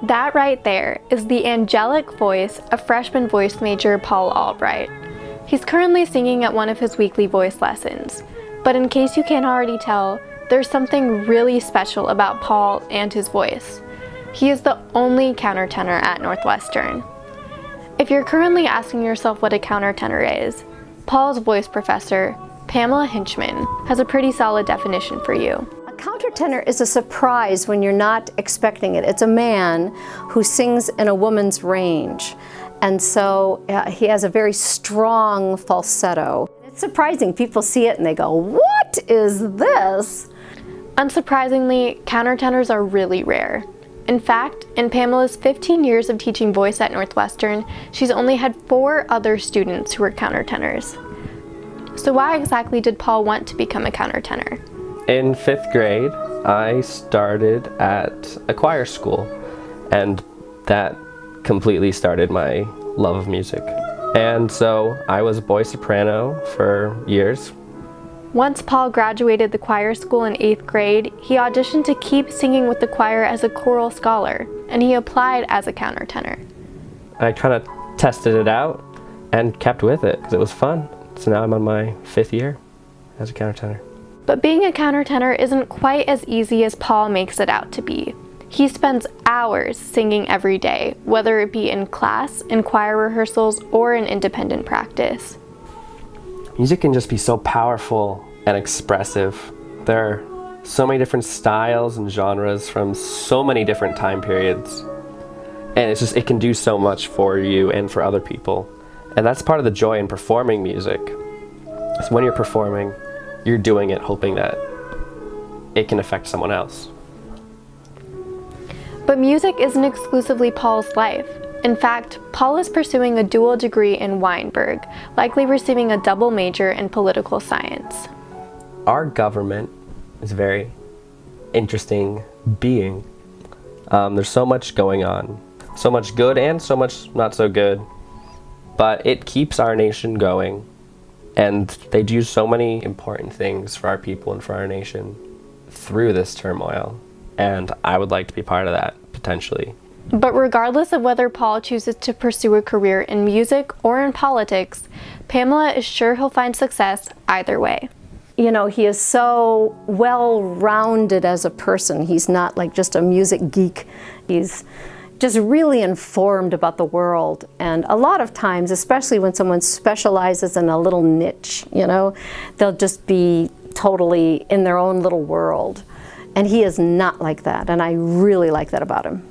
That right there is the angelic voice of freshman voice major Paul Albright. He's currently singing at one of his weekly voice lessons, but in case you can't already tell, there's something really special about Paul and his voice. He is the only countertenor at Northwestern. If you're currently asking yourself what a countertenor is, Paul's voice professor, Pamela Hinchman, has a pretty solid definition for you. Countertenor is a surprise when you're not expecting it. It's a man who sings in a woman's range. And so he has a very strong falsetto. It's surprising. People see it and they go, "What is this?" Unsurprisingly, countertenors are really rare. In fact, in Pamela's 15 years of teaching voice at Northwestern, she's only had 4 other students who were countertenors. So why exactly did Paul want to become a countertenor? In 5th grade, I started at a choir school, and that completely started my love of music. And so I was boy soprano for years. Once Paul graduated the choir school in 8th grade, he auditioned to keep singing with the choir as a choral scholar, and he applied as a countertenor. I kind of tested it out and kept with it because it was fun. So now I'm on my 5th year as a countertenor. But being a countertenor isn't quite as easy as Paul makes it out to be. He spends hours singing every day, whether it be in class, in choir rehearsals, or in independent practice. Music can just be so powerful and expressive. There are so many different styles and genres from so many different time periods. And it can do so much for you and for other people. And that's part of the joy in performing music. So when you're performing, you're doing it hoping that it can affect someone else. But music isn't exclusively Paul's life. In fact, Paul is pursuing a dual degree in Weinberg, likely receiving a double major in political science. Our government is a very interesting being. There's so much going on, so much good and so much not so good, but it keeps our nation going. And they do so many important things for our people and for our nation through this turmoil. And I would like to be part of that, potentially. But regardless of whether Paul chooses to pursue a career in music or in politics, Pamela is sure he'll find success either way. You know, he is so well-rounded as a person. He's not like just a music geek. He's just really informed about the world. And a lot of times, especially when someone specializes in a little niche, you know, they'll just be totally in their own little world. And he is not like that, and I really like that about him.